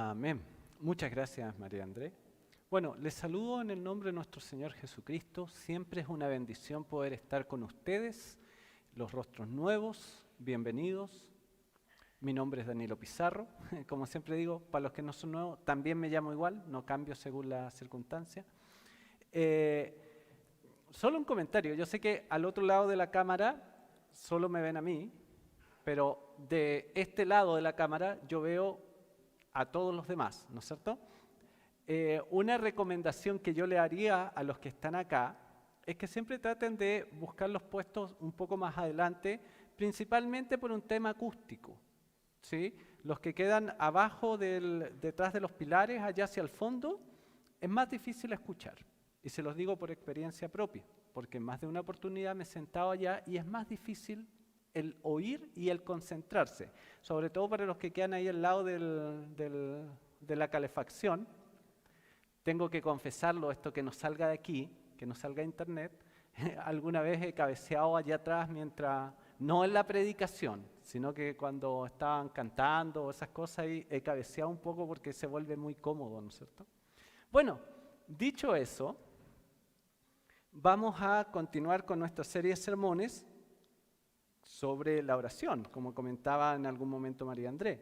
Amén. Muchas gracias, María André. Bueno, les saludo en el nombre de nuestro Señor Jesucristo. Siempre es una bendición poder estar con ustedes, los rostros nuevos, bienvenidos. Mi nombre es Danilo Pizarro. Como siempre digo, para los que no son nuevos, también me llamo igual, no cambio según la circunstancia. Solo un comentario. Yo sé que al otro lado de la cámara solo me ven a mí, pero de este lado de la cámara yo veo a todos los demás, ¿no es cierto? Una recomendación que yo le haría a los que están acá es que siempre traten de buscar los puestos un poco más adelante, principalmente por un tema acústico, ¿sí? Los que quedan abajo, detrás de los pilares, allá hacia el fondo, es más difícil escuchar. Y se los digo por experiencia propia, porque en más de una oportunidad me he sentado allá y es más difícil el oír y el concentrarse, sobre todo para los que quedan ahí al lado de la calefacción. Tengo que confesarlo, esto que no salga de aquí, que no salga de internet. Alguna vez he cabeceado allá atrás mientras, no en la predicación, sino que cuando estaban cantando o esas cosas, ahí he cabeceado un poco porque se vuelve muy cómodo, ¿no es cierto? Bueno, dicho eso, vamos a continuar con nuestra serie de sermones sobre la oración, como comentaba en algún momento María André.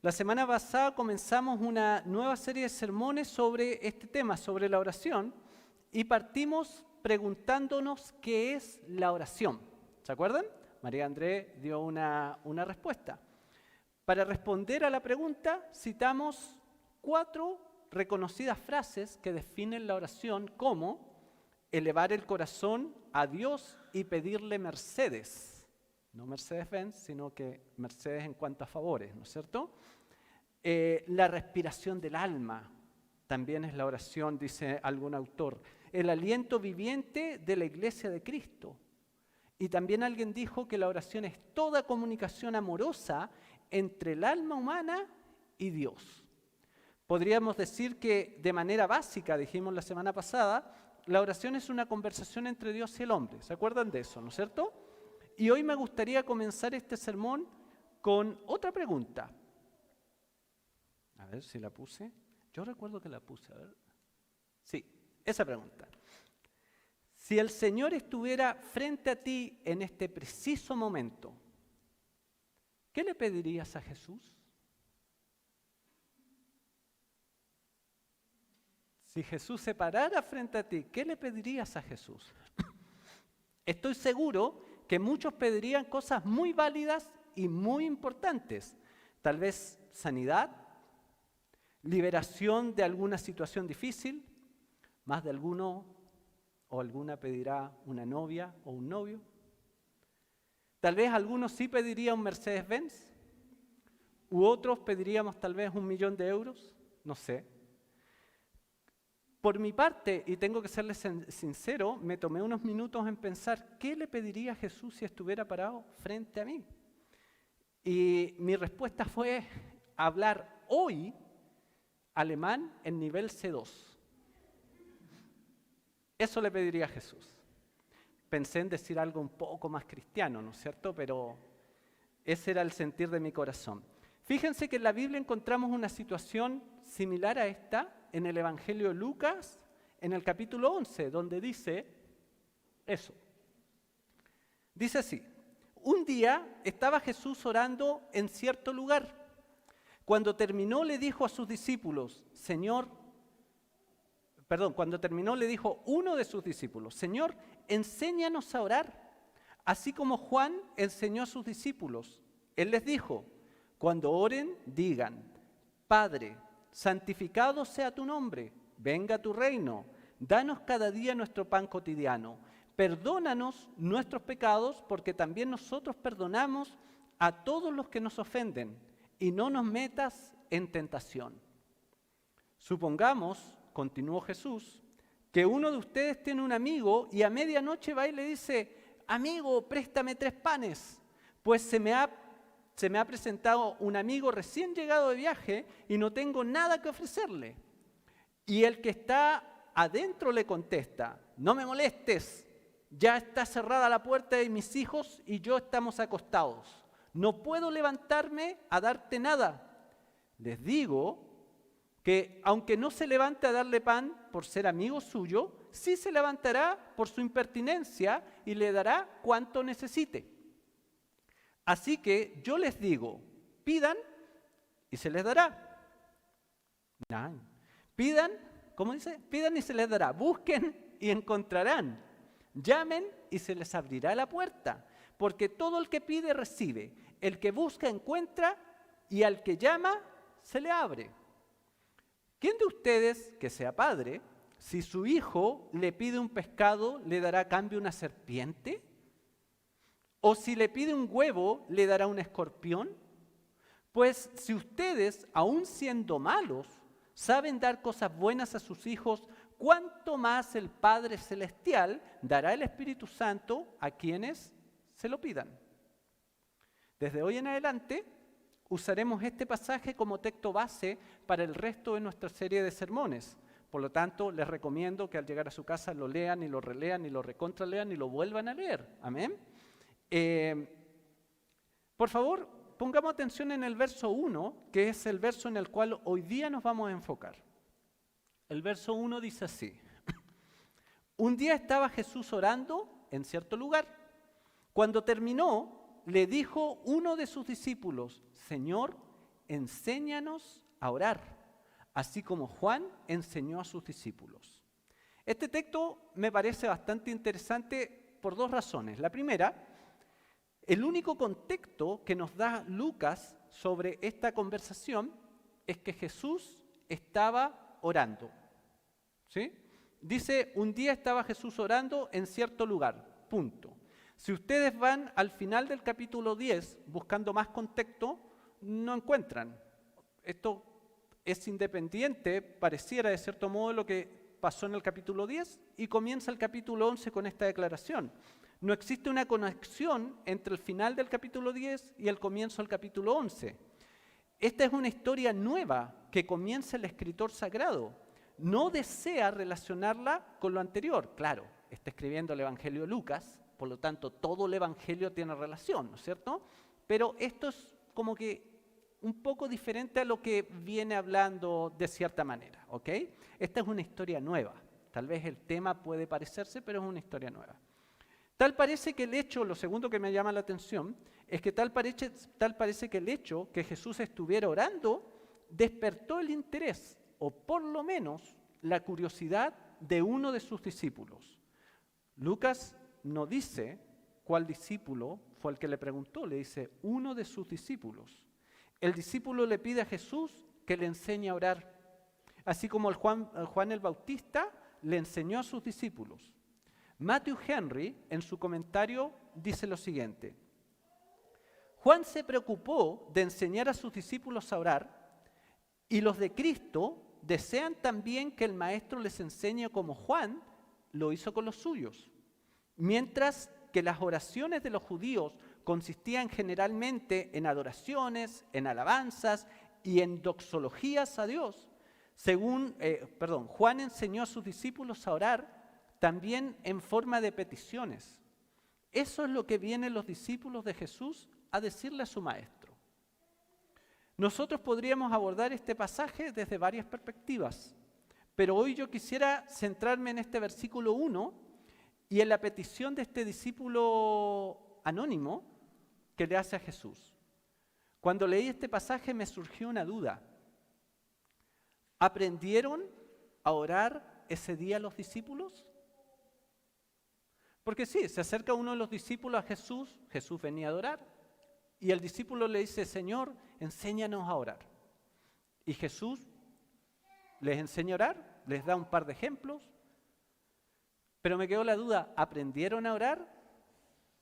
La semana pasada comenzamos una nueva serie de sermones sobre este tema, sobre la oración, y partimos preguntándonos qué es la oración. ¿Se acuerdan? María André dio una respuesta. Para responder a la pregunta, citamos 4 reconocidas frases que definen la oración como elevar el corazón a Dios y pedirle mercedes. No Mercedes-Benz, sino que Mercedes en cuanto a favores, ¿no es cierto? La respiración del alma también es la oración, dice algún autor. El aliento viviente de la iglesia de Cristo. Y también alguien dijo que la oración es toda comunicación amorosa entre el alma humana y Dios. Podríamos decir que de manera básica, dijimos la semana pasada, la oración es una conversación entre Dios y el hombre. ¿Se acuerdan de eso, no es cierto? Y hoy me gustaría comenzar este sermón con otra pregunta. A ver si la puse. Yo recuerdo que la puse, a ver. Sí, esa pregunta. Si el Señor estuviera frente a ti en este preciso momento, ¿qué le pedirías a Jesús? Si Jesús se parara frente a ti, ¿qué le pedirías a Jesús? Estoy seguro que muchos pedirían cosas muy válidas y muy importantes. Tal vez sanidad, liberación de alguna situación difícil, más de alguno o alguna pedirá una novia o un novio. Tal vez algunos sí pedirían un Mercedes-Benz, u otros pediríamos tal vez 1 millón de euros, no sé. Por mi parte, y tengo que serles sincero, me tomé unos minutos en pensar qué le pediría a Jesús si estuviera parado frente a mí. Y mi respuesta fue hablar hoy alemán en nivel C2. Eso le pediría a Jesús. Pensé en decir algo un poco más cristiano, ¿no es cierto? Pero ese era el sentir de mi corazón. Fíjense que en la Biblia encontramos una situación similar a esta en el Evangelio de Lucas, en el capítulo 11, donde dice eso. Dice así: un día estaba Jesús orando en cierto lugar. Cuando terminó le dijo a sus discípulos, cuando terminó le dijo uno de sus discípulos, Señor, enséñanos a orar, así como Juan enseñó a sus discípulos. Él les dijo, cuando oren, digan, Padre, santificado sea tu nombre, venga tu reino, danos cada día nuestro pan cotidiano, perdónanos nuestros pecados, porque también nosotros perdonamos a todos los que nos ofenden, y no nos metas en tentación. Supongamos, continuó Jesús, que uno de ustedes tiene un amigo y a medianoche va y le dice, amigo, préstame 3 panes, pues se me ha presentado un amigo recién llegado de viaje y no tengo nada que ofrecerle. Y el que está adentro le contesta, no me molestes, ya está cerrada la puerta de mis hijos y yo estamos acostados. No puedo levantarme a darte nada. Les digo que aunque no se levante a darle pan por ser amigo suyo, sí se levantará por su impertinencia y le dará cuanto necesite. Así que yo les digo, pidan y se les dará. No. Pidan, ¿cómo dice? Pidan y se les dará. Busquen y encontrarán. Llamen y se les abrirá la puerta. Porque todo el que pide recibe, el que busca encuentra y al que llama se le abre. ¿Quién de ustedes, que sea padre, si su hijo le pide un pescado, le dará a cambio una serpiente? ¿O si le pide un huevo, le dará un escorpión? Pues si ustedes, aun siendo malos, saben dar cosas buenas a sus hijos, ¿cuánto más el Padre Celestial dará el Espíritu Santo a quienes se lo pidan? Desde hoy en adelante, usaremos este pasaje como texto base para el resto de nuestra serie de sermones. Por lo tanto, les recomiendo que al llegar a su casa lo lean y lo relean y lo recontralean y lo vuelvan a leer. Amén. Por favor, pongamos atención en el verso 1, que es el verso en el cual hoy día nos vamos a enfocar. El verso 1 dice así. Un día estaba Jesús orando en cierto lugar. Cuando terminó, le dijo uno de sus discípulos, Señor, enséñanos a orar, así como Juan enseñó a sus discípulos. Este texto me parece bastante interesante por dos razones. La primera, el único contexto que nos da Lucas sobre esta conversación es que Jesús estaba orando. ¿Sí? Dice, un día estaba Jesús orando en cierto lugar, punto. Si ustedes van al final del capítulo 10 buscando más contexto, no encuentran. Esto es independiente, pareciera de cierto modo lo que pasó en el capítulo 10 y comienza el capítulo 11 con esta declaración. No existe una conexión entre el final del capítulo 10 y el comienzo del capítulo 11. Esta es una historia nueva que comienza el escritor sagrado. No desea relacionarla con lo anterior. Claro, está escribiendo el Evangelio de Lucas, por lo tanto todo el Evangelio tiene relación, ¿no es cierto? Pero esto es como que un poco diferente a lo que viene hablando de cierta manera, ¿ok? Esta es una historia nueva. Tal vez el tema puede parecerse, pero es una historia nueva. Tal parece que el hecho, lo segundo que me llama la atención, es que tal parece que el hecho que Jesús estuviera orando despertó el interés, o por lo menos la curiosidad de uno de sus discípulos. Lucas no dice cuál discípulo fue el que le preguntó, le dice uno de sus discípulos. El discípulo le pide a Jesús que le enseñe a orar, así como Juan el Bautista le enseñó a sus discípulos. Matthew Henry, en su comentario, dice lo siguiente. Juan se preocupó de enseñar a sus discípulos a orar y los de Cristo desean también que el Maestro les enseñe como Juan lo hizo con los suyos. Mientras que las oraciones de los judíos consistían generalmente en adoraciones, en alabanzas y en doxologías a Dios, Juan enseñó a sus discípulos a orar también en forma de peticiones. Eso es lo que vienen los discípulos de Jesús a decirle a su Maestro. Nosotros podríamos abordar este pasaje desde varias perspectivas, pero hoy yo quisiera centrarme en este versículo 1 y en la petición de este discípulo anónimo que le hace a Jesús. Cuando leí este pasaje me surgió una duda. ¿Aprendieron a orar ese día los discípulos? Porque sí, se acerca uno de los discípulos a Jesús, Jesús venía a adorar, y el discípulo le dice, Señor, enséñanos a orar. Y Jesús les enseña a orar, les da un par de ejemplos, pero me quedó la duda, ¿aprendieron a orar?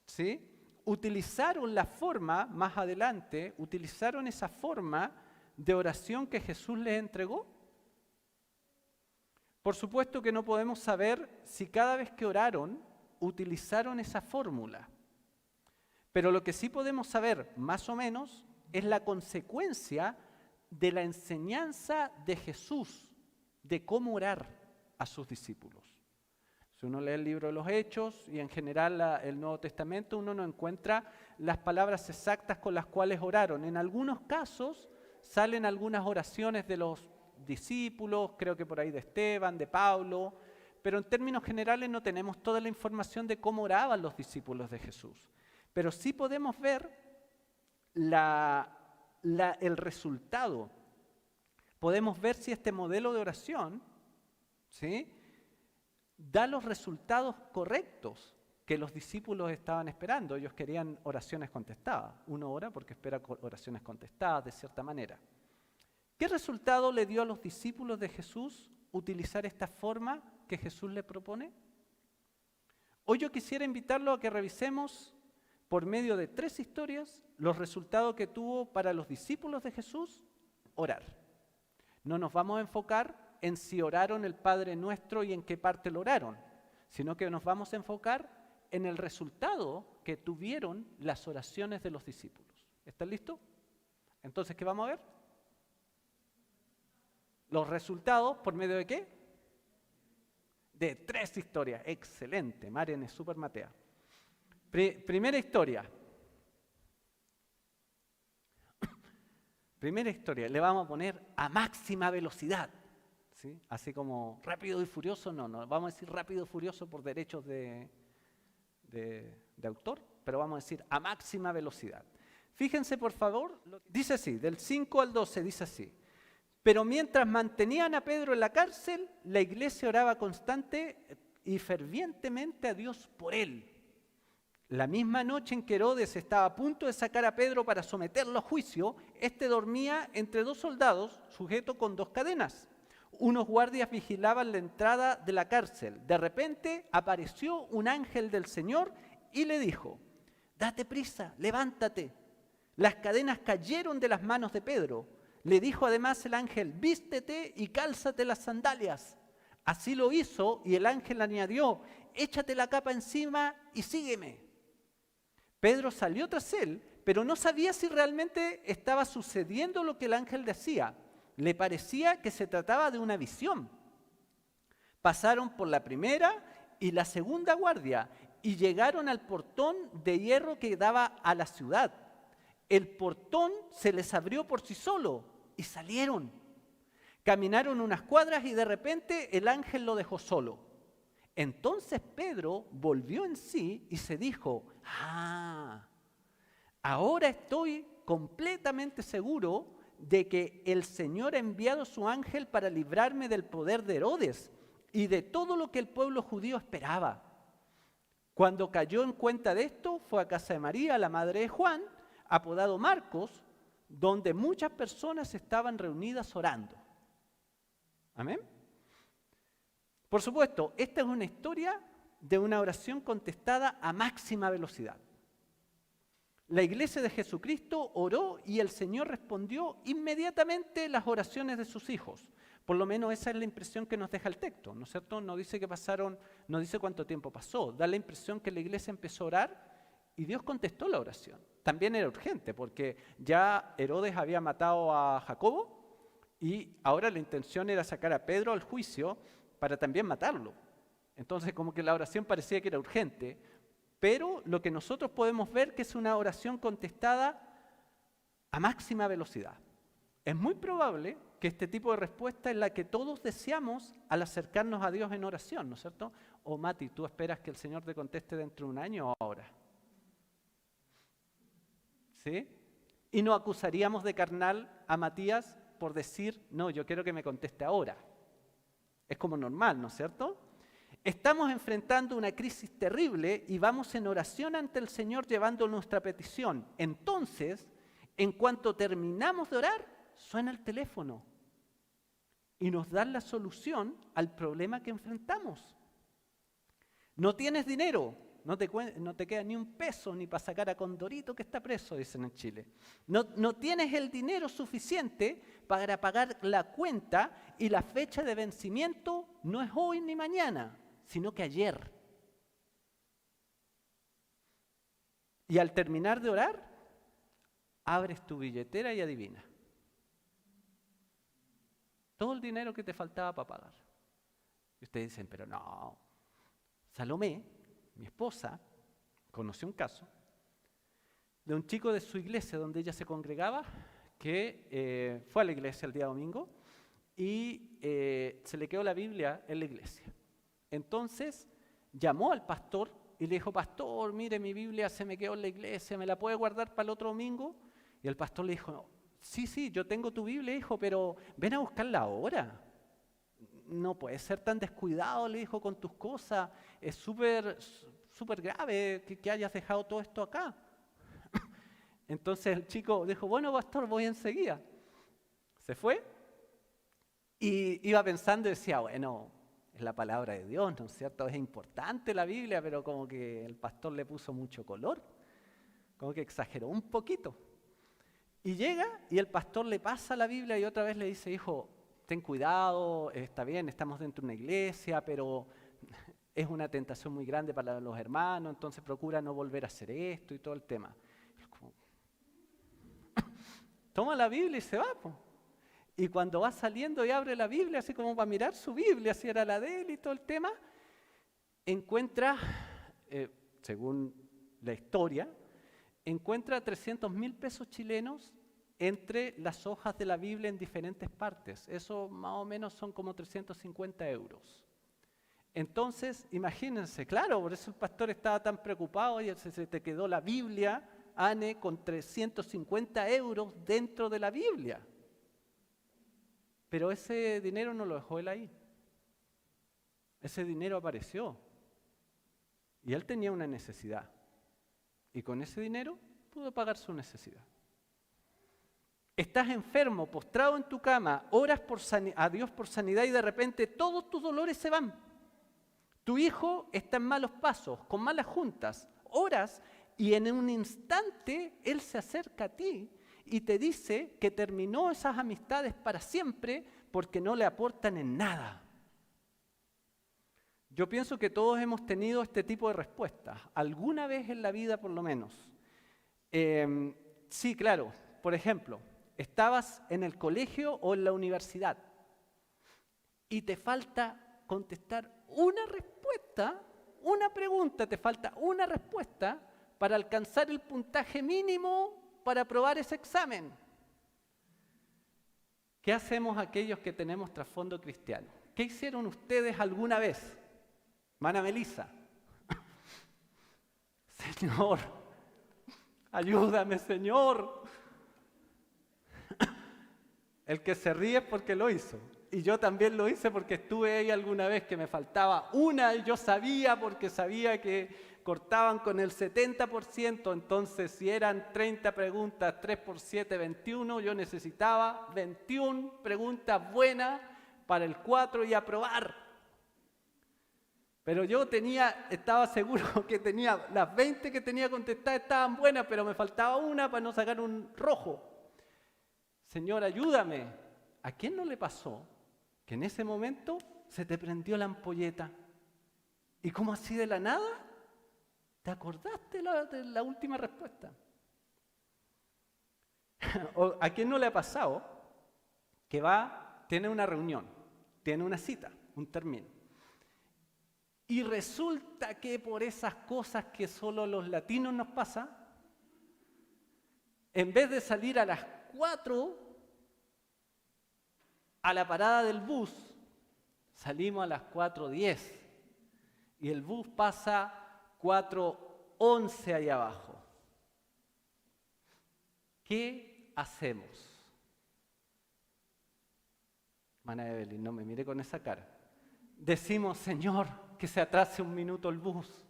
¿Sí? ¿Utilizaron la forma, más adelante, utilizaron esa forma de oración que Jesús les entregó? Por supuesto que no podemos saber si cada vez que oraron, utilizaron esa fórmula. Pero lo que sí podemos saber, más o menos, es la consecuencia de la enseñanza de Jesús de cómo orar a sus discípulos. Si uno lee el libro de los Hechos y en general el Nuevo Testamento, uno no encuentra las palabras exactas con las cuales oraron. En algunos casos salen algunas oraciones de los discípulos, creo que por ahí de Esteban, de Pablo, pero en términos generales no tenemos toda la información de cómo oraban los discípulos de Jesús. Pero sí podemos ver el resultado. Podemos ver si este modelo de oración, ¿sí?, da los resultados correctos que los discípulos estaban esperando. Ellos querían oraciones contestadas. Uno ora porque espera oraciones contestadas de cierta manera. ¿Qué resultado le dio a los discípulos de Jesús utilizar esta forma que Jesús le propone? Hoy yo quisiera invitarlo a que revisemos por medio de 3 historias los resultados que tuvo para los discípulos de Jesús orar. No nos vamos a enfocar en si oraron el Padre Nuestro y en qué parte lo oraron, sino que nos vamos a enfocar en el resultado que tuvieron las oraciones de los discípulos. ¿Están listos? Entonces, ¿qué vamos a ver? Los resultados, ¿por medio de qué? De 3 historias. Excelente, Marian es súper matea. Primera historia. Primera historia, le vamos a poner a máxima velocidad. ¿Sí? Así como Rápido y Furioso, no, vamos a decir Rápido y Furioso por derechos de autor, pero vamos a decir a máxima velocidad. Fíjense por favor, dice así, del 5 al 12 dice así: pero mientras mantenían a Pedro en la cárcel, la iglesia oraba constante y fervientemente a Dios por él. La misma noche en que Herodes estaba a punto de sacar a Pedro para someterlo a juicio, este dormía entre 2 soldados, sujeto con 2 cadenas. Unos guardias vigilaban la entrada de la cárcel. De repente apareció un ángel del Señor y le dijo: date prisa, levántate. Las cadenas cayeron de las manos de Pedro. Le dijo además el ángel: vístete y cálzate las sandalias. Así lo hizo y el ángel añadió: échate la capa encima y sígueme. Pedro salió tras él, pero no sabía si realmente estaba sucediendo lo que el ángel decía. Le parecía que se trataba de una visión. Pasaron por la primera y la segunda guardia y llegaron al portón de hierro que daba a la ciudad. El portón se les abrió por sí solo y salieron. Caminaron unas cuadras y de repente el ángel lo dejó solo. Entonces Pedro volvió en sí y se dijo: ahora estoy completamente seguro de que el Señor ha enviado su ángel para librarme del poder de Herodes y de todo lo que el pueblo judío esperaba. Cuando cayó en cuenta de esto, fue a casa de María, la madre de Juan, apodado Marcos, donde muchas personas estaban reunidas orando. ¿Amén? Por supuesto, esta es una historia de una oración contestada a máxima velocidad. La iglesia de Jesucristo oró y el Señor respondió inmediatamente las oraciones de sus hijos. Por lo menos esa es la impresión que nos deja el texto, ¿no es cierto? No dice que pasaron, no dice cuánto tiempo pasó. Da la impresión que la iglesia empezó a orar y Dios contestó la oración. También era urgente porque ya Herodes había matado a Jacobo y ahora la intención era sacar a Pedro al juicio para también matarlo. Entonces como que la oración parecía que era urgente, pero lo que nosotros podemos ver que es una oración contestada a máxima velocidad. Es muy probable que este tipo de respuesta es la que todos deseamos al acercarnos a Dios en oración, ¿no es cierto? O Mati, ¿tú esperas que el Señor te conteste dentro de un año o ahora? ¿Sí? Y no acusaríamos de carnal a Matías por decir: no, yo quiero que me conteste ahora. Es como normal, ¿no es cierto? Estamos enfrentando una crisis terrible y vamos en oración ante el Señor llevando nuestra petición. Entonces, en cuanto terminamos de orar, suena el teléfono y nos dan la solución al problema que enfrentamos. No tienes dinero, no te queda ni un peso ni para sacar a Condorito que está preso, dicen en Chile. No tienes el dinero suficiente para pagar la cuenta y la fecha de vencimiento no es hoy ni mañana, sino que ayer. Y al terminar de orar, abres tu billetera y adivina. Todo el dinero que te faltaba para pagar. Y ustedes dicen: pero no. Salomé, mi esposa, conoció un caso de un chico de su iglesia donde ella se congregaba que fue a la iglesia el día domingo y se le quedó la Biblia en la iglesia. Entonces llamó al pastor y le dijo: pastor, mire, mi Biblia se me quedó en la iglesia, ¿me la puede guardar para el otro domingo? Y el pastor le dijo: sí, yo tengo tu Biblia, hijo, pero ven a buscarla ahora. No puedes ser tan descuidado, le dijo, con tus cosas. Es súper grave que hayas dejado todo esto acá. Entonces el chico dijo: bueno, pastor, voy enseguida. Se fue y iba pensando y decía: bueno, es la palabra de Dios, ¿no es cierto? Es importante la Biblia, pero como que el pastor le puso mucho color, como que exageró un poquito. Y llega y el pastor le pasa la Biblia y otra vez le dice: hijo, ten cuidado, está bien, estamos dentro de una iglesia, pero es una tentación muy grande para los hermanos, entonces procura no volver a hacer esto y todo el tema. Toma la Biblia y se va, po. Y cuando va saliendo y abre la Biblia, así como para mirar su Biblia, si era la de él y todo el tema, encuentra, según la historia, encuentra 300.000 pesos chilenos entre las hojas de la Biblia en diferentes partes. Eso más o menos son como 350 euros. Entonces, imagínense, claro, por eso el pastor estaba tan preocupado y se te quedó la Biblia, Ane, con 350 euros dentro de la Biblia. Pero ese dinero no lo dejó él ahí. Ese dinero apareció. Y él tenía una necesidad. Y con ese dinero pudo pagar su necesidad. Estás enfermo, postrado en tu cama, oras a Dios por sanidad y de repente todos tus dolores se van. Tu hijo está en malos pasos, con malas juntas, oras y en un instante él se acerca a ti y te dice que terminó esas amistades para siempre porque no le aportan en nada. Yo pienso que todos hemos tenido este tipo de respuestas, alguna vez en la vida por lo menos. Sí, claro, por ejemplo, estabas en el colegio o en la universidad y te falta contestar una respuesta, una pregunta, te falta una respuesta para alcanzar el puntaje mínimo para aprobar ese examen. ¿Qué hacemos aquellos que tenemos trasfondo cristiano? ¿Qué hicieron ustedes alguna vez? Hermana Melissa. Señor, ayúdame, Señor. El que se ríe es porque lo hizo. Y yo también lo hice porque estuve ahí alguna vez que me faltaba una y yo sabía, porque sabía que cortaban con el 70%, entonces si eran 30 preguntas, 3 por 7, 21, yo necesitaba 21 preguntas buenas para el 4 y aprobar. Pero yo estaba seguro que tenía, las 20 que tenía contestadas estaban buenas, pero me faltaba una para no sacar un rojo. Señor, ayúdame. ¿A quién no le pasó que en ese momento se te prendió la ampolleta? ¿Y cómo así de la nada? ¿Te acordaste de la última respuesta? ¿O a quién no le ha pasado que tiene una reunión, tiene una cita, un término? Y resulta que por esas cosas que solo los latinos nos pasa, en vez de salir a las 4 a la parada del bus, salimos a las 4:10 y el bus pasa 4:11 ahí abajo. ¿Qué hacemos? Hermana Evelyn, no me mire con esa cara. Decimos: Señor, que se atrase un minuto el bus.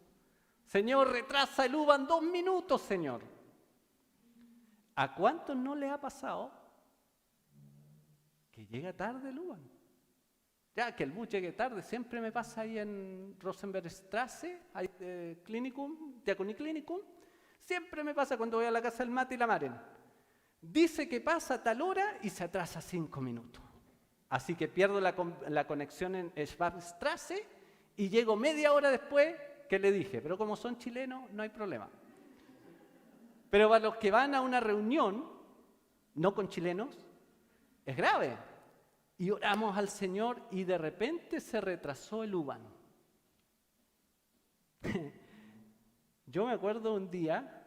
Señor, retrasa el UBA en 2 minutos, Señor. ¿A cuántos no les ha pasado que llega tarde el UBA? Ya, que el bus llegue tarde, siempre me pasa ahí en Rosenbergstrasse, ahí Diaconí Clinicum, siempre me pasa cuando voy a la casa del Mate y la Maren. Dice que pasa a tal hora y se atrasa 5 minutos. Así que pierdo la conexión en Schwarzstrasse y llego media hora después que le dije, pero como son chilenos no hay problema. Pero para los que van a una reunión, no con chilenos, es grave. Y oramos al Señor y de repente se retrasó el UBAN. Yo me acuerdo un día,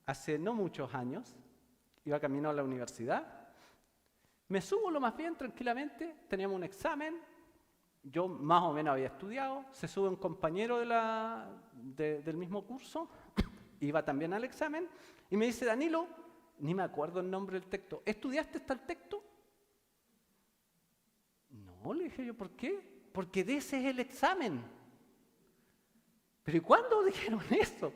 hace no muchos años, iba camino a la universidad. Me subo lo más bien, tranquilamente, teníamos un examen, yo más o menos había estudiado, se sube un compañero del mismo curso, iba también al examen, y me dice, Danilo, ni me acuerdo el nombre del texto, ¿estudiaste tal texto? No, le dije yo, ¿por qué? Porque de ese es el examen. ¿Pero y cuándo dijeron eso?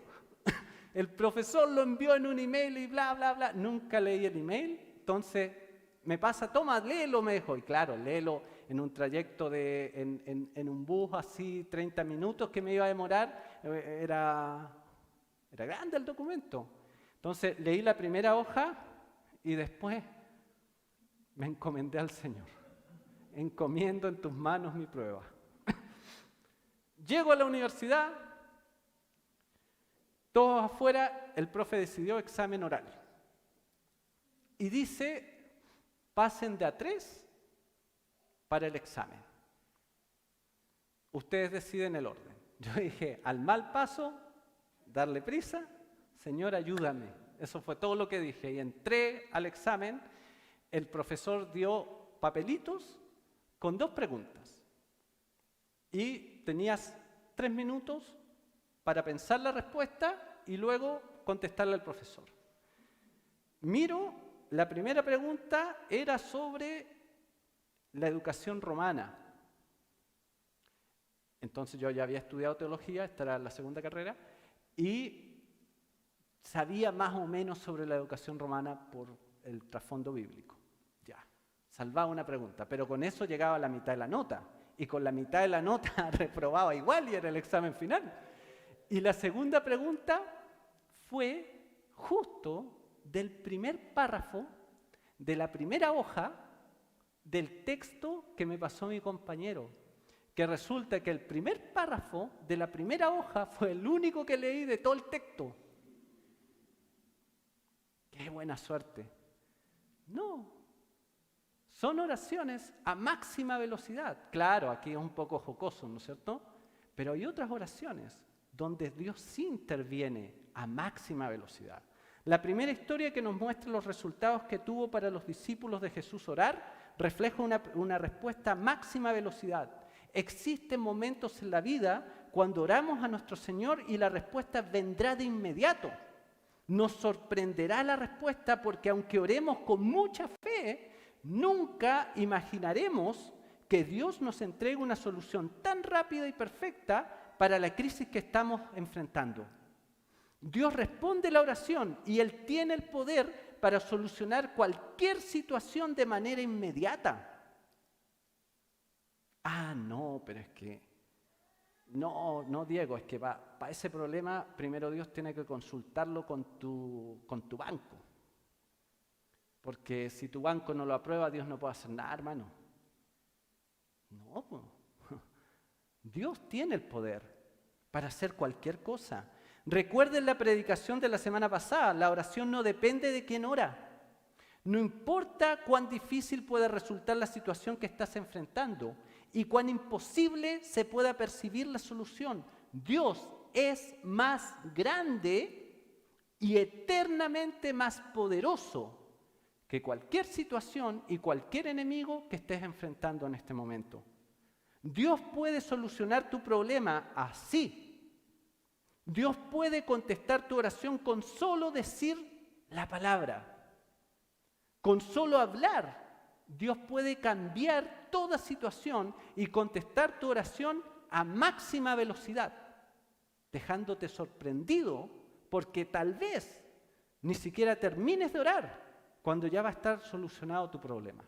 El profesor lo envió en un email y bla, bla, bla. Nunca leí el email, entonces me pasa, toma, léelo, me dijo. Y claro, léelo en un trayecto en un bus así, 30 minutos que me iba a demorar. Era grande el documento. Entonces leí la primera hoja y después me encomendé al Señor. Encomiendo en tus manos mi prueba. Llego a la universidad, todos afuera, el profe decidió examen oral. Y dice, pasen de a 3 para el examen. Ustedes deciden el orden. Yo dije, al mal paso, darle prisa, Señor, ayúdame. Eso fue todo lo que dije. Y entré al examen, el profesor dio papelitos con 2 preguntas. Y tenías 3 minutos para pensar la respuesta y luego contestarle al profesor. Miro, la primera pregunta era sobre la educación romana. Entonces yo ya había estudiado teología, esta era la segunda carrera, y sabía más o menos sobre la educación romana por el trasfondo bíblico. Ya, salvaba una pregunta, pero con eso llegaba a la mitad de la nota. Y con la mitad de la nota reprobaba igual y era el examen final. Y la segunda pregunta fue justo del primer párrafo de la primera hoja del texto que me pasó mi compañero. Que resulta que el primer párrafo de la primera hoja fue el único que leí de todo el texto. ¡Qué buena suerte! No. Son oraciones a máxima velocidad. Claro, aquí es un poco jocoso, ¿no es cierto? Pero hay otras oraciones donde Dios sí interviene a máxima velocidad. La primera historia que nos muestra los resultados que tuvo para los discípulos de Jesús orar refleja una respuesta a máxima velocidad. Existen momentos en la vida cuando oramos a nuestro Señor y la respuesta vendrá de inmediato. Nos sorprenderá la respuesta porque aunque oremos con mucha fe, nunca imaginaremos que Dios nos entregue una solución tan rápida y perfecta para la crisis que estamos enfrentando. Dios responde la oración y Él tiene el poder para solucionar cualquier situación de manera inmediata. Ah, no, pero es que, no, Diego, es que para ese problema primero Dios tiene que consultarlo con tu banco. Porque si tu banco no lo aprueba, Dios no puede hacer nada, hermano. No, Dios tiene el poder para hacer cualquier cosa. Recuerden la predicación de la semana pasada, la oración no depende de quién ora. No importa cuán difícil pueda resultar la situación que estás enfrentando y cuán imposible se pueda percibir la solución. Dios es más grande y eternamente más poderoso que cualquier situación y cualquier enemigo que estés enfrentando en este momento. Dios puede solucionar tu problema así. Dios puede contestar tu oración con solo decir la palabra. Con solo hablar, Dios puede cambiar toda situación y contestar tu oración a máxima velocidad, dejándote sorprendido porque tal vez ni siquiera termines de orar cuando ya va a estar solucionado tu problema.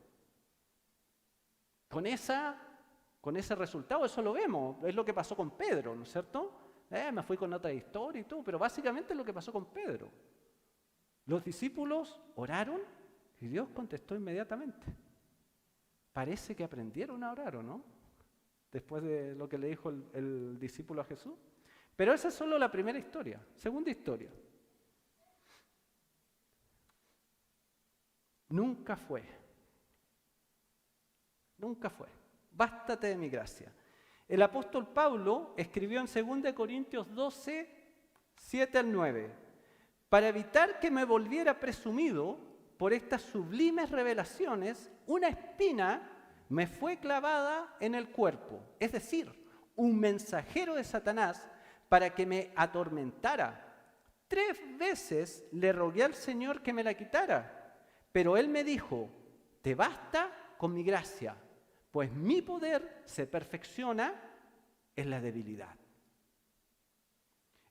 Con ese resultado, eso lo vemos, es lo que pasó con Pedro, ¿no es cierto? Me fui con otra historia y todo, pero básicamente es lo que pasó con Pedro. Los discípulos oraron y Dios contestó inmediatamente. Parece que aprendieron a orar, ¿o no? Después de lo que le dijo el discípulo a Jesús. Pero esa es solo la primera historia. Segunda historia. Nunca fue. Bástate de mi gracia. El apóstol Pablo escribió en 2 Corintios 12, 7 al 9. Para evitar que me volviera presumido, por estas sublimes revelaciones, una espina me fue clavada en el cuerpo, es decir, un mensajero de Satanás para que me atormentara. 3 veces le rogué al Señor que me la quitara, pero Él me dijo, te basta con mi gracia, pues mi poder se perfecciona en la debilidad.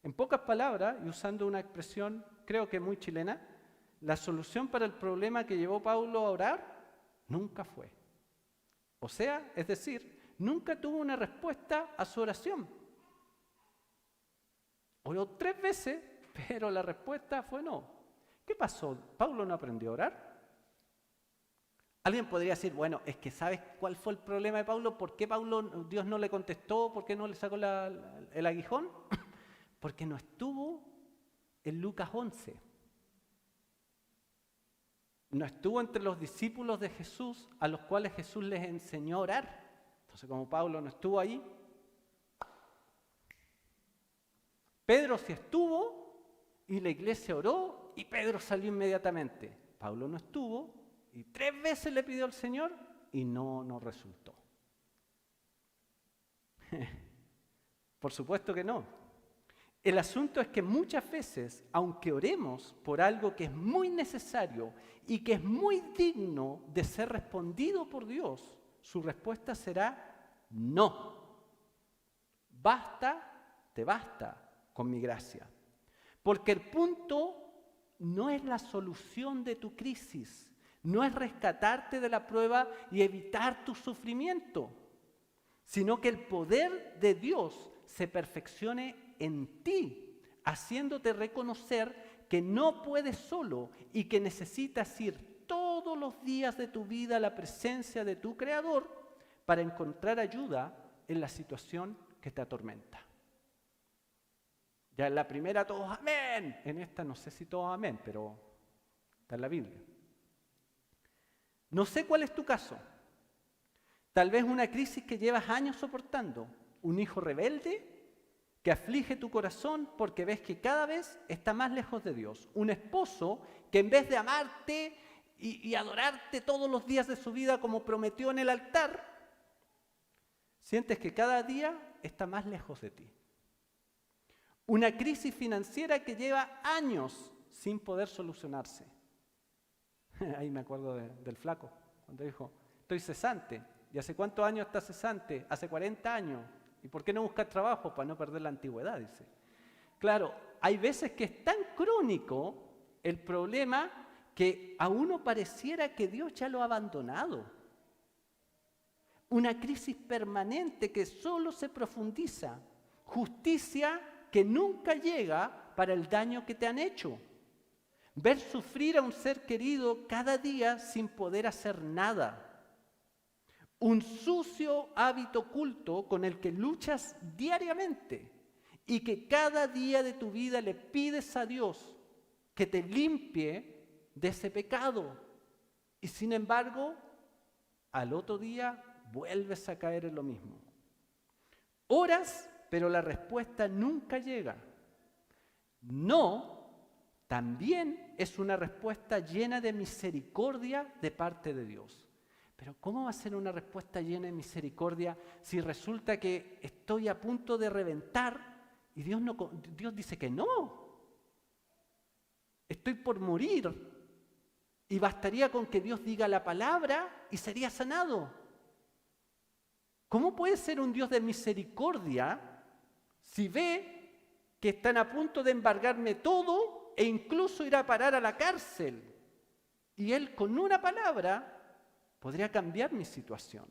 En pocas palabras, y usando una expresión creo que muy chilena, la solución para el problema que llevó Pablo a orar nunca fue. O sea, es decir, nunca tuvo una respuesta a su oración. Oró 3 veces, pero la respuesta fue no. ¿Qué pasó? ¿Pablo no aprendió a orar? Alguien podría decir, bueno, es que ¿sabes cuál fue el problema de Pablo? ¿Por qué Dios no le contestó? ¿Por qué no le sacó el aguijón? Porque no estuvo en Lucas 11. No estuvo entre los discípulos de Jesús a los cuales Jesús les enseñó a orar. Entonces, como Pablo no estuvo ahí, Pedro sí estuvo y la iglesia oró y Pedro salió inmediatamente. Pablo no estuvo y 3 veces le pidió al Señor y no resultó. Por supuesto que no. El asunto es que muchas veces, aunque oremos por algo que es muy necesario y que es muy digno de ser respondido por Dios, su respuesta será no. Te basta con mi gracia. Porque el punto no es la solución de tu crisis, no es rescatarte de la prueba y evitar tu sufrimiento, sino que el poder de Dios se perfeccione en ti, haciéndote reconocer que no puedes solo y que necesitas ir todos los días de tu vida a la presencia de tu Creador para encontrar ayuda en la situación que te atormenta. Ya en la primera todos amén, en esta no sé si todos amén, pero está en la Biblia. No sé cuál es tu caso. Tal vez una crisis que llevas años soportando, un hijo rebelde que aflige tu corazón porque ves que cada vez está más lejos de Dios. Un esposo que en vez de amarte y adorarte todos los días de su vida como prometió en el altar, sientes que cada día está más lejos de ti. Una crisis financiera que lleva años sin poder solucionarse. Ahí me acuerdo del flaco, cuando dijo, estoy cesante. ¿Y hace cuántos años estás cesante? Hace 40 años. ¿Y por qué no buscar trabajo? Para no perder la antigüedad, dice. Claro, hay veces que es tan crónico el problema que a uno pareciera que Dios ya lo ha abandonado. Una crisis permanente que solo se profundiza. Justicia que nunca llega para el daño que te han hecho. Ver sufrir a un ser querido cada día sin poder hacer nada. Un sucio hábito oculto con el que luchas diariamente y que cada día de tu vida le pides a Dios que te limpie de ese pecado. Y sin embargo, al otro día vuelves a caer en lo mismo. Oras, pero la respuesta nunca llega. No, también es una respuesta llena de misericordia de parte de Dios. Pero ¿cómo va a ser una respuesta llena de misericordia si resulta que estoy a punto de reventar y Dios dice que no? Estoy por morir y bastaría con que Dios diga la palabra y sería sanado. ¿Cómo puede ser un Dios de misericordia si ve que están a punto de embargarme todo e incluso ir a parar a la cárcel? Y Él con una palabra podría cambiar mi situación.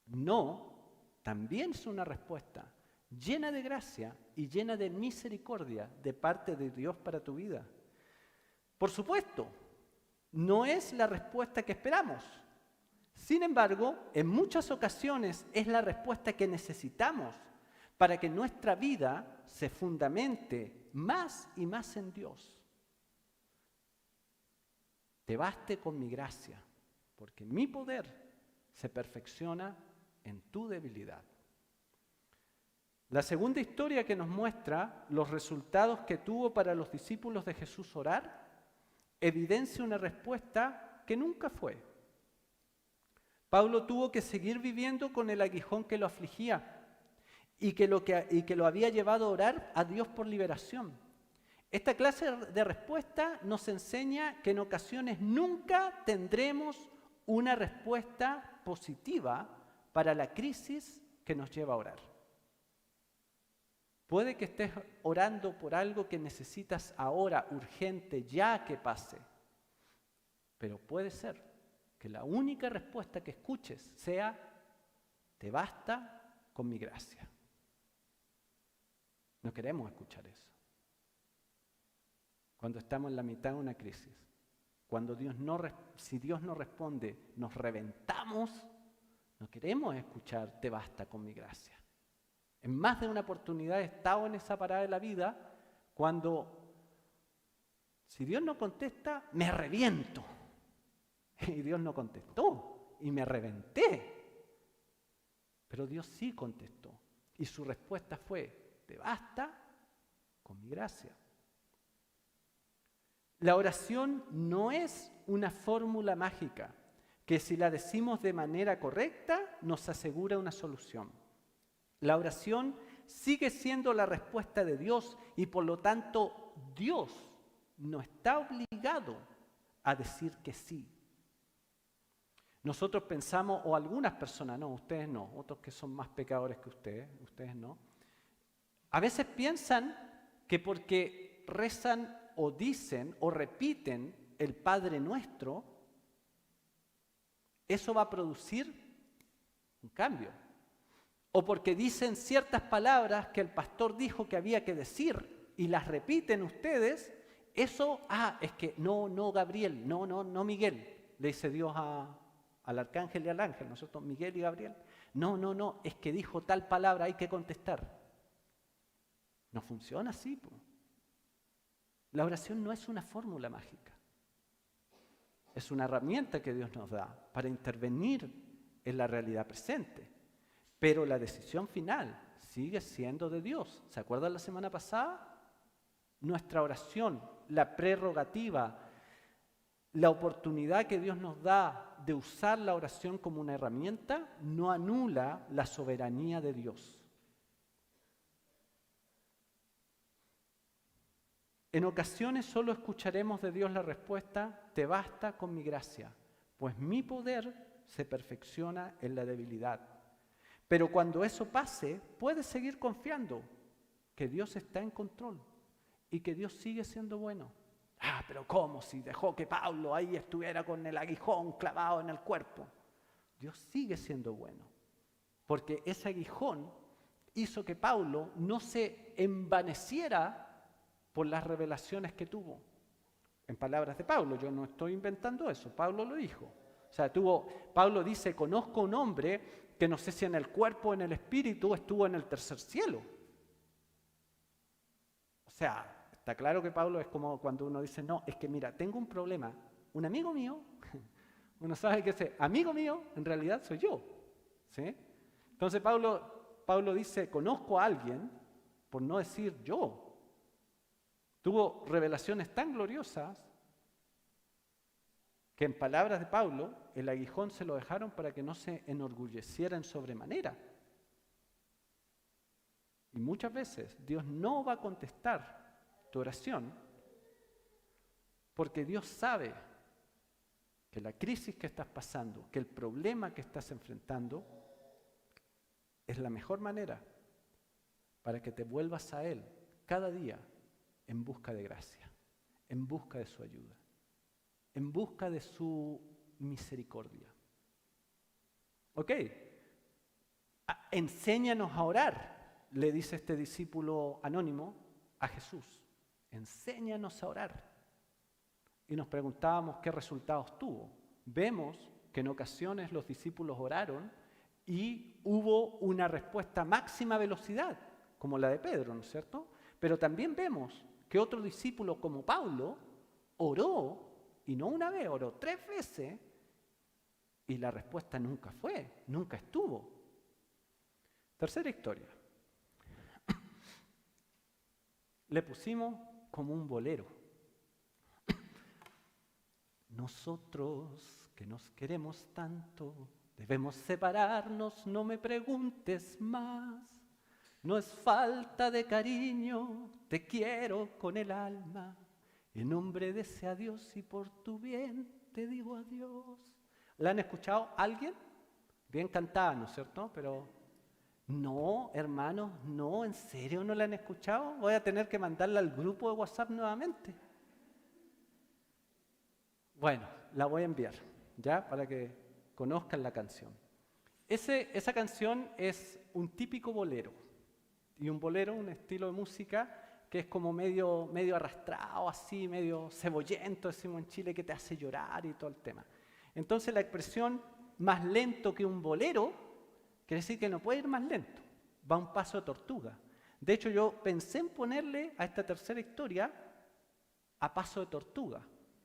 No, también es una respuesta llena de gracia y llena de misericordia de parte de Dios para tu vida. Por supuesto, no es la respuesta que esperamos. Sin embargo, en muchas ocasiones es la respuesta que necesitamos para que nuestra vida se fundamente más y más en Dios. Te baste con mi gracia, porque mi poder se perfecciona en tu debilidad. La segunda historia que nos muestra los resultados que tuvo para los discípulos de Jesús orar evidencia una respuesta que nunca fue. Pablo tuvo que seguir viviendo con el aguijón que lo afligía y que lo había llevado a orar a Dios por liberación. Esta clase de respuesta nos enseña que en ocasiones nunca tendremos una respuesta positiva para la crisis que nos lleva a orar. Puede que estés orando por algo que necesitas ahora, urgente, ya que pase, pero puede ser que la única respuesta que escuches sea: te basta con mi gracia. No queremos escuchar eso. Cuando estamos en la mitad de una crisis, cuando si Dios no responde, nos reventamos, no queremos escuchar: te basta con mi gracia. En más de una oportunidad he estado en esa parada de la vida cuando, si Dios no contesta, me reviento. Y Dios no contestó y me reventé. Pero Dios sí contestó y su respuesta fue: te basta con mi gracia. La oración no es una fórmula mágica que, si la decimos de manera correcta, nos asegura una solución. La oración sigue siendo la respuesta de Dios y, por lo tanto, Dios no está obligado a decir que sí. Nosotros pensamos, o algunas personas, no, ustedes no, otros que son más pecadores que ustedes no, a veces piensan que porque rezan o dicen o repiten el Padre Nuestro, eso va a producir un cambio. O porque dicen ciertas palabras que el pastor dijo que había que decir y las repiten ustedes, eso, es que no Gabriel, no Miguel, le dice Dios al arcángel y al ángel, ¿no es cierto? Miguel y Gabriel. No, es que dijo tal palabra, hay que contestar. No funciona así, po. La oración no es una fórmula mágica. Es una herramienta que Dios nos da para intervenir en la realidad presente. Pero la decisión final sigue siendo de Dios. ¿Se acuerdan la semana pasada? Nuestra oración, la prerrogativa, la oportunidad que Dios nos da de usar la oración como una herramienta, no anula la soberanía de Dios. En ocasiones solo escucharemos de Dios la respuesta: te basta con mi gracia, pues mi poder se perfecciona en la debilidad. Pero cuando eso pase, puedes seguir confiando que Dios está en control y que Dios sigue siendo bueno. Pero ¿cómo si dejó que Pablo ahí estuviera con el aguijón clavado en el cuerpo? Dios sigue siendo bueno, porque ese aguijón hizo que Pablo no se envaneciera por las revelaciones que tuvo. En palabras de Pablo, yo no estoy inventando eso, Pablo lo dijo. O sea, Pablo dice: conozco un hombre que no sé si en el cuerpo o en el espíritu estuvo en el tercer cielo. O sea, está claro que Pablo es como cuando uno dice: no, es que mira, tengo un problema. Un amigo mío, uno sabe que ese amigo mío en realidad soy yo. ¿Sí? Entonces Pablo dice: conozco a alguien, por no decir yo. Tuvo revelaciones tan gloriosas que, en palabras de Pablo, el aguijón se lo dejaron para que no se enorgulleciera en sobremanera. Y muchas veces Dios no va a contestar tu oración porque Dios sabe que la crisis que estás pasando, que el problema que estás enfrentando, es la mejor manera para que te vuelvas a Él cada día en busca de gracia, en busca de su ayuda, en busca de su misericordia. ¿Ok? Enséñanos a orar, le dice este discípulo anónimo a Jesús. Enséñanos a orar. Y nos preguntábamos qué resultados tuvo. Vemos que en ocasiones los discípulos oraron y hubo una respuesta a máxima velocidad, como la de Pedro, ¿no es cierto? Pero también vemos que otro discípulo, como Pablo, oró, y no una vez, oró 3 veces, y la respuesta nunca estuvo. Tercera historia. Le pusimos como un bolero. Nosotros que nos queremos tanto, debemos separarnos, no me preguntes más. No es falta de cariño, te quiero con el alma. En nombre de ese adiós y por tu bien te digo adiós. ¿La han escuchado alguien? Bien cantada, ¿no es cierto? Pero no, hermanos, no, ¿en serio no la han escuchado? Voy a tener que mandarla al grupo de WhatsApp nuevamente. Bueno, la voy a enviar, ¿ya? Para que conozcan la canción. Esa canción es un típico bolero. Y un bolero, un estilo de música que es como medio arrastrado, así, medio cebollento, decimos en Chile, que te hace llorar y todo el tema. Entonces la expresión más lento que un bolero quiere decir que no puede ir más lento, va un paso de tortuga. De hecho, yo pensé en ponerle a esta tercera historia a paso de tortuga,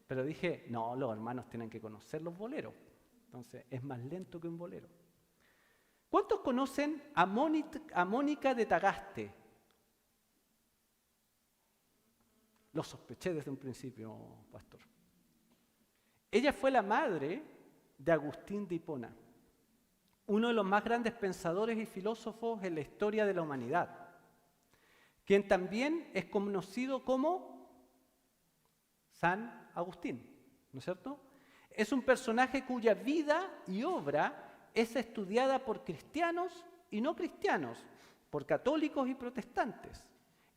pero dije, no, los hermanos tienen que conocer los boleros, entonces es más lento que un bolero. ¿Cuántos conocen a Mónica de Tagaste? Lo sospeché desde un principio, pastor. Ella fue la madre de Agustín de Hipona, uno de los más grandes pensadores y filósofos en la historia de la humanidad, quien también es conocido como San Agustín, ¿no es cierto? Es un personaje cuya vida y obra es estudiada por cristianos y no cristianos, por católicos y protestantes.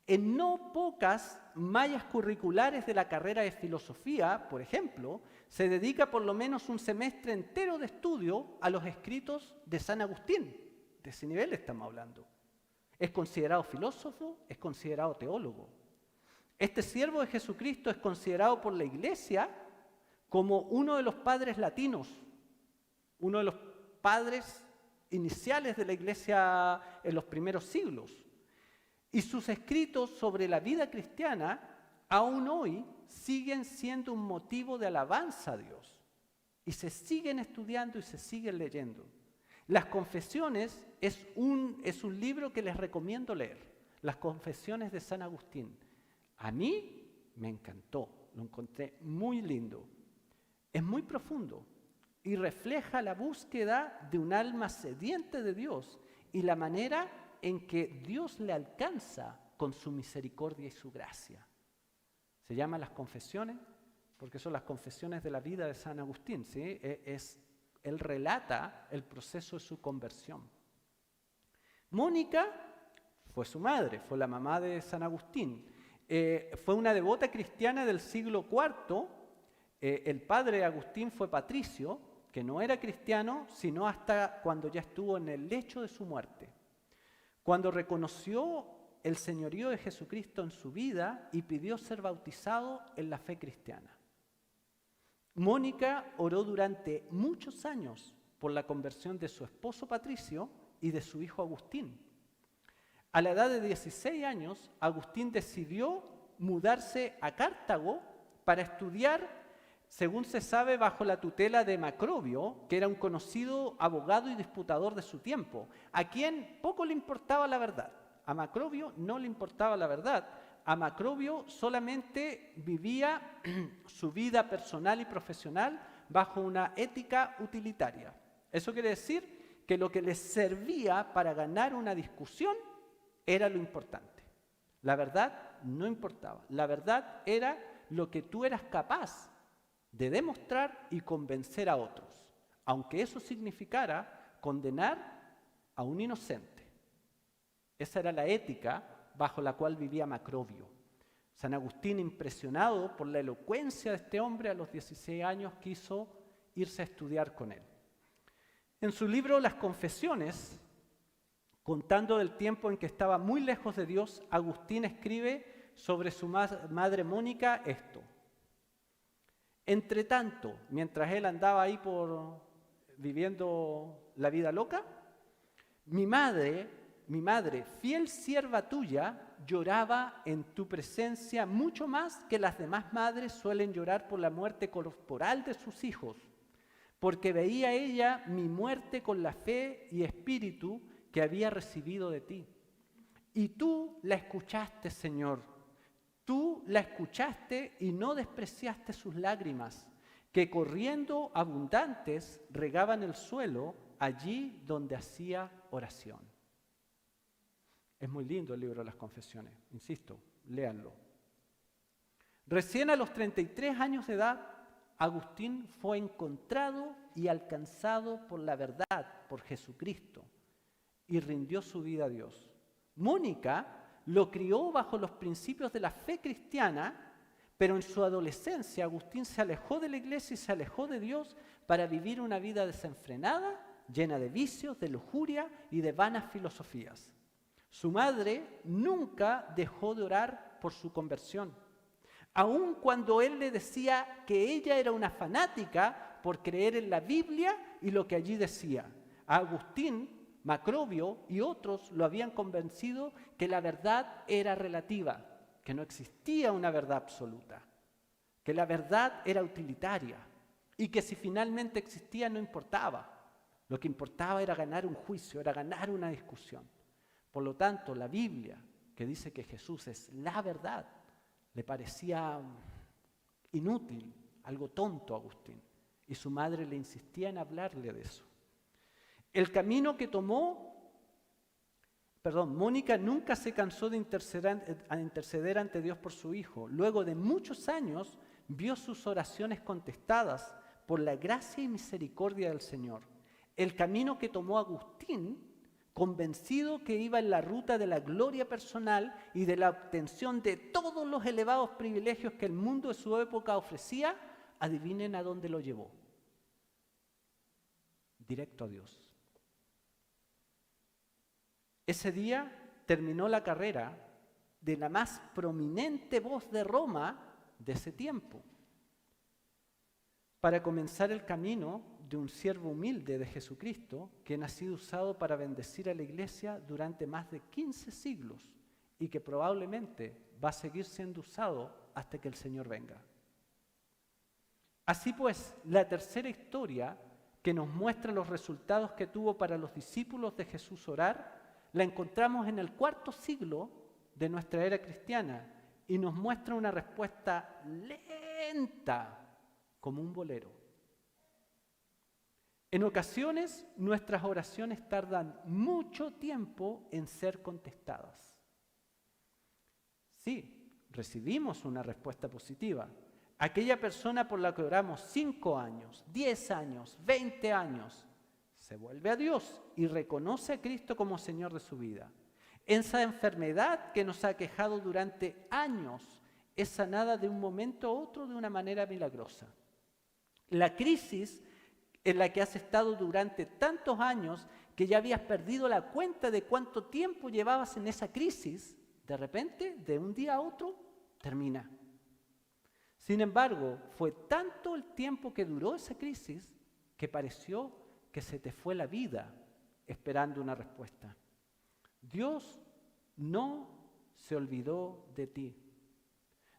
En no pocas mallas curriculares de la carrera de filosofía, por ejemplo, se dedica por lo menos un semestre entero de estudio a los escritos de San Agustín. De ese nivel estamos hablando. Es considerado filósofo, es considerado teólogo. Este siervo de Jesucristo es considerado por la Iglesia como uno de los padres latinos, uno de los padres iniciales de la Iglesia en los primeros siglos. Y sus escritos sobre la vida cristiana, aún hoy, siguen siendo un motivo de alabanza a Dios. Y se siguen estudiando y se siguen leyendo. Las Confesiones es un libro que les recomiendo leer. Las Confesiones de San Agustín. A mí me encantó, lo encontré muy lindo. Es muy profundo y refleja la búsqueda de un alma sediente de Dios y la manera en que Dios le alcanza con su misericordia y su gracia. Se llaman las Confesiones porque son las confesiones de la vida de San Agustín, ¿sí? Él relata el proceso de su conversión. Mónica fue su madre, fue la mamá de San Agustín. Fue una devota cristiana del siglo IV. El padre de Agustín fue Patricio, que no era cristiano, sino hasta cuando ya estuvo en el lecho de su muerte. Cuando reconoció el señorío de Jesucristo en su vida y pidió ser bautizado en la fe cristiana. Mónica oró durante muchos años por la conversión de su esposo Patricio y de su hijo Agustín. A la edad de 16 años, Agustín decidió mudarse a Cartago para estudiar, según se sabe, bajo la tutela de Macrobio, que era un conocido abogado y disputador de su tiempo, a quien poco le importaba la verdad. A Macrobio no le importaba la verdad. A Macrobio solamente vivía su vida personal y profesional bajo una ética utilitaria. Eso quiere decir que lo que le servía para ganar una discusión era lo importante. La verdad no importaba. La verdad era lo que tú eras capaz de demostrar y convencer a otros, aunque eso significara condenar a un inocente. Esa era la ética bajo la cual vivía Macrobio. San Agustín, impresionado por la elocuencia de este hombre, a los 16 años quiso irse a estudiar con él. En su libro Las Confesiones, contando del tiempo en que estaba muy lejos de Dios, Agustín escribe sobre su madre Mónica esto. Entre tanto, mientras él andaba ahí viviendo la vida loca, mi madre, fiel sierva tuya, lloraba en tu presencia mucho más que las demás madres suelen llorar por la muerte corporal de sus hijos, porque veía ella mi muerte con la fe y espíritu que había recibido de ti. Y tú la escuchaste, Señor. Tú la escuchaste y no despreciaste sus lágrimas. que corriendo abundantes regaban el suelo allí donde hacía oración. Es muy lindo el libro de las Confesiones, insisto, léanlo. Recién a los 33 años de edad, Agustín fue encontrado y alcanzado por la verdad, por Jesucristo, y rindió su vida a Dios. Mónica lo crió bajo los principios de la fe cristiana, pero en su adolescencia Agustín se alejó de la iglesia y se alejó de Dios para vivir una vida desenfrenada, llena de vicios, de lujuria y de vanas filosofías. Su madre nunca dejó de orar por su conversión, aun cuando él le decía que ella era una fanática por creer en la Biblia y lo que allí decía. A Agustín, Macrobio y otros lo habían convencido que la verdad era relativa, que no existía una verdad absoluta, que la verdad era utilitaria y que si finalmente existía no importaba. Lo que importaba era ganar un juicio, era ganar una discusión. Por lo tanto, la Biblia, que dice que Jesús es la verdad, le parecía inútil, algo tonto a Agustín. Y su madre le insistía en hablarle de eso. El camino que tomó, Mónica nunca se cansó de interceder ante Dios por su hijo. Luego de muchos años, vio sus oraciones contestadas por la gracia y misericordia del Señor. El camino que tomó Agustín, convencido que iba en la ruta de la gloria personal y de la obtención de todos los elevados privilegios que el mundo de su época ofrecía, adivinen a dónde lo llevó. Directo a Dios. Ese día terminó la carrera de la más prominente voz de Roma de ese tiempo, para comenzar el camino de un siervo humilde de Jesucristo, quien ha sido usado para bendecir a la iglesia durante más de 15 siglos y que probablemente va a seguir siendo usado hasta que el Señor venga. Así pues, la tercera historia que nos muestra los resultados que tuvo para los discípulos de Jesús orar, la encontramos en el IV siglo de nuestra era cristiana y nos muestra una respuesta lenta como un bolero. En ocasiones nuestras oraciones tardan mucho tiempo en ser contestadas. Sí, recibimos una respuesta positiva. Aquella persona por la que oramos 5 años, 10 años, 20 años, se vuelve a Dios y reconoce a Cristo como Señor de su vida. Esa enfermedad que nos ha aquejado durante años es sanada de un momento a otro de una manera milagrosa. La crisis en la que has estado durante tantos años que ya habías perdido la cuenta de cuánto tiempo llevabas en esa crisis, de repente, de un día a otro, termina. Sin embargo, fue tanto el tiempo que duró esa crisis que pareció que se te fue la vida esperando una respuesta. Dios no se olvidó de ti.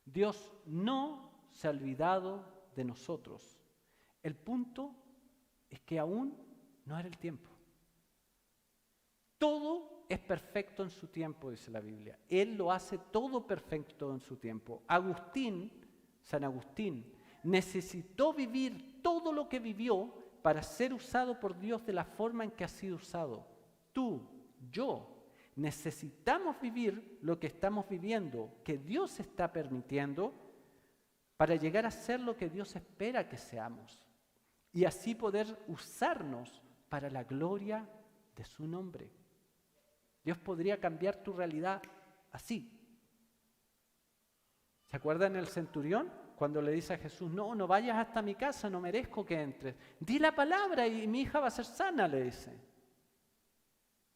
Dios no se ha olvidado de nosotros. El punto es que aún no era el tiempo. Todo es perfecto en su tiempo, dice la Biblia. Él lo hace todo perfecto en su tiempo. San Agustín, necesitó vivir todo lo que vivió para ser usado por Dios de la forma en que ha sido usado. Tú, yo, necesitamos vivir lo que estamos viviendo, que Dios está permitiendo, para llegar a ser lo que Dios espera que seamos. Y así poder usarnos para la gloria de su nombre. Dios podría cambiar tu realidad así. ¿Se acuerdan el centurión? Cuando le dice a Jesús, no vayas hasta mi casa, no merezco que entres. Di la palabra y mi hija va a ser sana, le dice.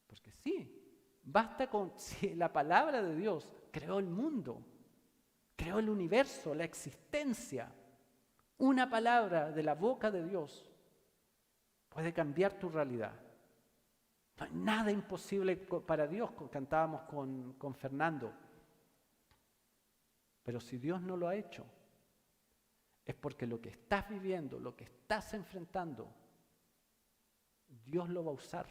Porque sí, basta con si la palabra de Dios creó el mundo, creó el universo, la existencia. Una palabra de la boca de Dios puede cambiar tu realidad. No hay nada imposible para Dios, cantábamos con Fernando. Pero si Dios no lo ha hecho, es porque lo que estás viviendo, lo que estás enfrentando, Dios lo va a usar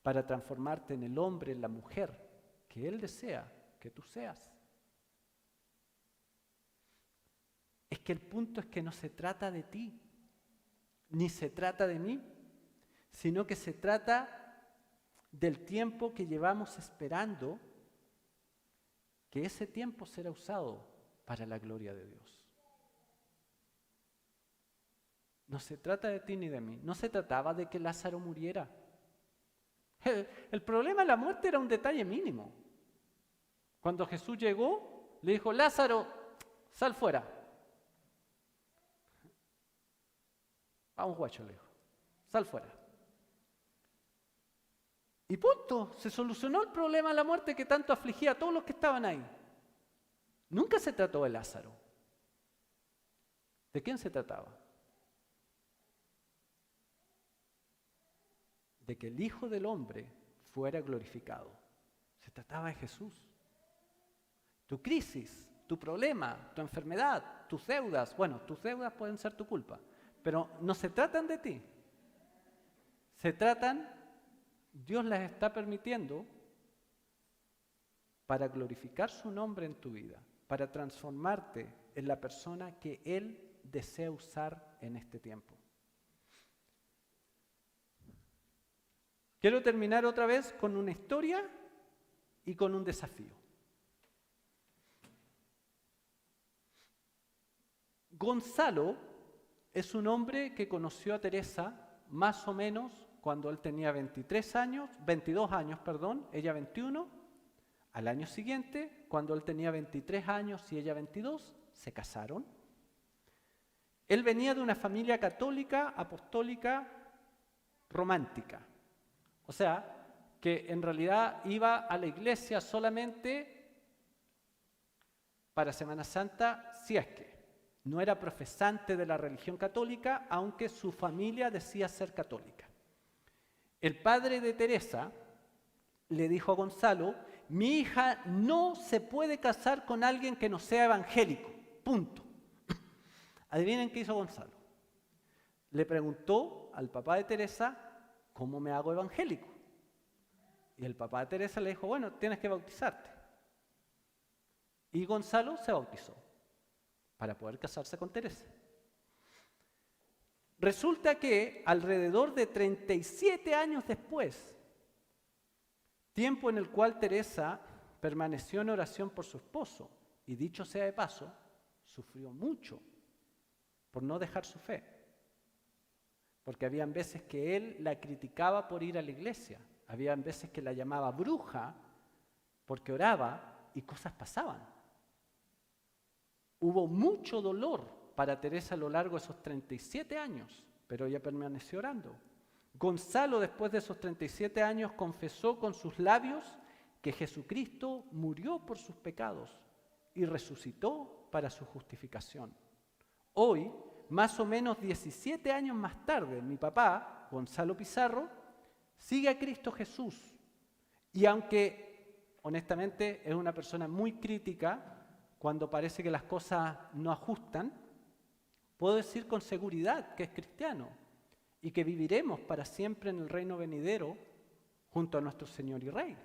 para transformarte en el hombre, en la mujer que Él desea que tú seas. Es que el punto es que no se trata de ti, ni se trata de mí, sino que se trata del tiempo que llevamos esperando, que ese tiempo será usado para la gloria de Dios. No se trata de ti ni de mí, no se trataba de que Lázaro muriera. El problema de la muerte era un detalle mínimo. Cuando Jesús llegó, le dijo, Lázaro, sal fuera. Vamos, guacho, le dijo, sal fuera. Y punto, se solucionó el problema de la muerte que tanto afligía a todos los que estaban ahí. Nunca se trató de Lázaro. ¿De quién se trataba? De que el Hijo del Hombre fuera glorificado. Se trataba de Jesús. Tu crisis, tu problema, tu enfermedad, tus deudas, bueno, tus deudas pueden ser tu culpa, pero no se tratan de ti. Se tratan, Dios las está permitiendo para glorificar su nombre en tu vida, para transformarte en la persona que Él desea usar en este tiempo. Quiero terminar otra vez con una historia y con un desafío. Gonzalo es un hombre que conoció a Teresa más o menos cuando él tenía 22 años, ella 21. Al año siguiente, cuando él tenía 23 años y ella 22, se casaron. Él venía de una familia católica, apostólica, romántica. O sea, que en realidad iba a la iglesia solamente para Semana Santa, si es que no era profesante de la religión católica, aunque su familia decía ser católica. El padre de Teresa le dijo a Gonzalo, mi hija no se puede casar con alguien que no sea evangélico, punto. Adivinen qué hizo Gonzalo. Le preguntó al papá de Teresa, ¿cómo me hago evangélico? Y el papá de Teresa le dijo, bueno, tienes que bautizarte. Y Gonzalo se bautizó para poder casarse con Teresa. Resulta que alrededor de 37 años después, tiempo en el cual Teresa permaneció en oración por su esposo, y dicho sea de paso, sufrió mucho por no dejar su fe, porque habían veces que él la criticaba por ir a la iglesia, habían veces que la llamaba bruja porque oraba y cosas pasaban. Hubo mucho dolor para Teresa a lo largo de esos 37 años, pero ella permaneció orando. Gonzalo, después de esos 37 años, confesó con sus labios que Jesucristo murió por sus pecados y resucitó para su justificación. Hoy, más o menos 17 años más tarde, mi papá, Gonzalo Pizarro, sigue a Cristo Jesús. Y aunque, honestamente, es una persona muy crítica, cuando parece que las cosas no ajustan, puedo decir con seguridad que es cristiano y que viviremos para siempre en el reino venidero junto a nuestro Señor y Rey.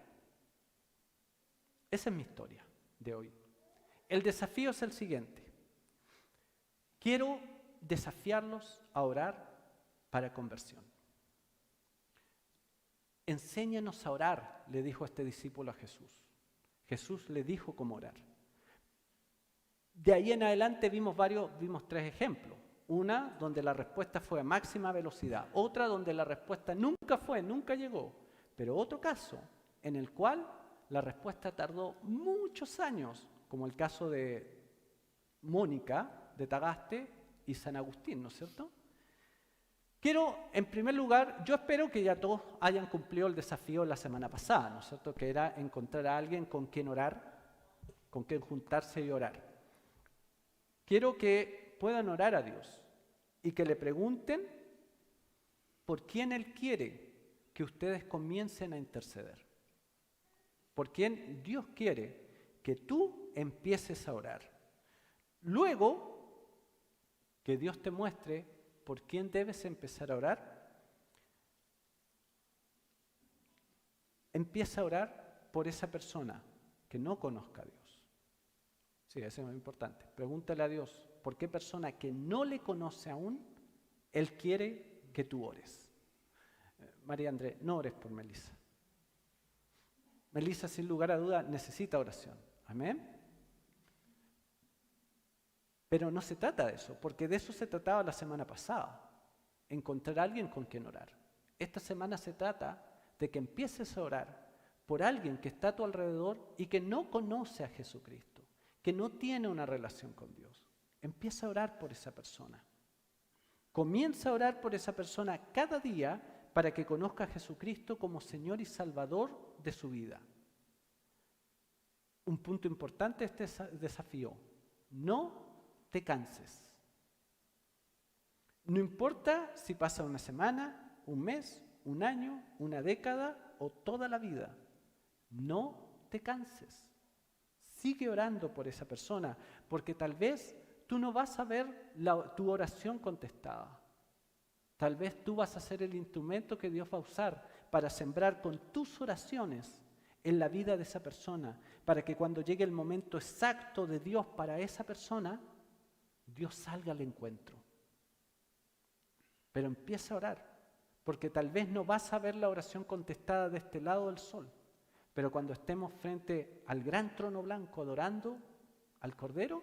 Esa es mi historia de hoy. El desafío es el siguiente. Quiero desafiarlos a orar para conversión. Enséñanos a orar, le dijo este discípulo a Jesús. Jesús le dijo cómo orar. De ahí en adelante vimos tres ejemplos. Una donde la respuesta fue a máxima velocidad, otra donde la respuesta nunca llegó, pero otro caso en el cual la respuesta tardó muchos años, como el caso de Mónica de Tagaste y San Agustín, ¿no es cierto? Quiero, en primer lugar, yo espero que ya todos hayan cumplido el desafío la semana pasada, ¿no es cierto? Que era encontrar a alguien con quien orar, con quien juntarse y orar. Quiero que puedan orar a Dios y que le pregunten por quién Él quiere que ustedes comiencen a interceder. Por quién Dios quiere que tú empieces a orar. Luego, que Dios te muestre por quién debes empezar a orar. Empieza a orar por esa persona que no conozca a Dios. Sí, eso es muy importante. Pregúntale a Dios por qué persona que no le conoce aún Él quiere que tú ores. María André, no ores por Melissa. Melissa, sin lugar a duda, necesita oración. Amén. Pero no se trata de eso, porque de eso se trataba la semana pasada. Encontrar a alguien con quien orar. Esta semana se trata de que empieces a orar por alguien que está a tu alrededor y que no conoce a Jesucristo, que no tiene una relación con Dios. Empieza a orar por esa persona. Comienza a orar por esa persona cada día para que conozca a Jesucristo como Señor y Salvador de su vida. Un punto importante de este desafío: no te canses. No importa si pasa una semana, un mes, un año, una década o toda la vida. No te canses. Sigue orando por esa persona, porque tal vez tú no vas a ver tu oración contestada. Tal vez tú vas a ser el instrumento que Dios va a usar para sembrar con tus oraciones en la vida de esa persona, para que cuando llegue el momento exacto de Dios para esa persona, Dios salga al encuentro. Pero empieza a orar, porque tal vez no vas a ver la oración contestada de este lado del sol, pero cuando estemos frente al gran trono blanco adorando al Cordero,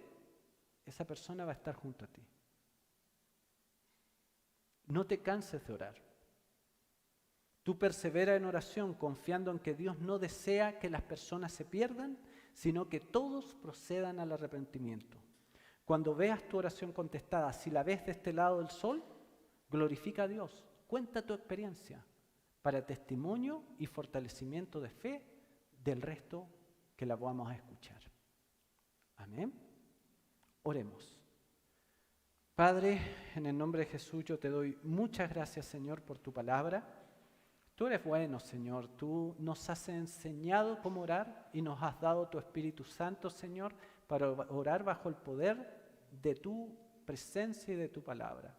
esa persona va a estar junto a ti. No te canses de orar. Tú persevera en oración confiando en que Dios no desea que las personas se pierdan, sino que todos procedan al arrepentimiento. Cuando veas tu oración contestada, si la ves de este lado del sol, glorifica a Dios. Cuenta tu experiencia para testimonio y fortalecimiento de fe del resto que la vamos a escuchar. Amén. Oremos. Padre, en el nombre de Jesús yo te doy muchas gracias, Señor, por tu palabra. Tú eres bueno, Señor. Tú nos has enseñado cómo orar y nos has dado tu Espíritu Santo, Señor, para orar bajo el poder de tu presencia y de tu palabra.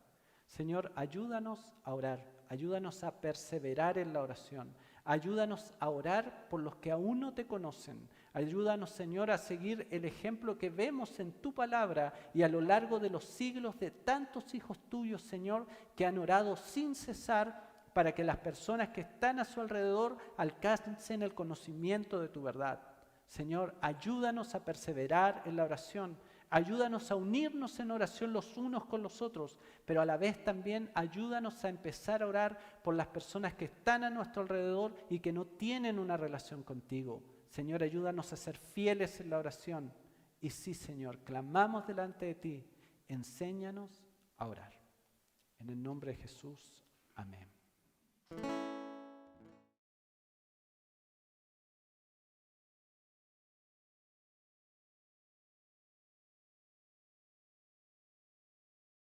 Señor, ayúdanos a orar, ayúdanos a perseverar en la oración, ayúdanos a orar por los que aún no te conocen, ayúdanos, Señor, a seguir el ejemplo que vemos en tu palabra y a lo largo de los siglos de tantos hijos tuyos, Señor, que han orado sin cesar para que las personas que están a su alrededor alcancen el conocimiento de tu verdad. Señor, ayúdanos a perseverar en la oración. Ayúdanos a unirnos en oración los unos con los otros, pero a la vez también ayúdanos a empezar a orar por las personas que están a nuestro alrededor y que no tienen una relación contigo. Señor, ayúdanos a ser fieles en la oración. Y sí, Señor, clamamos delante de ti. Enséñanos a orar. En el nombre de Jesús, amén.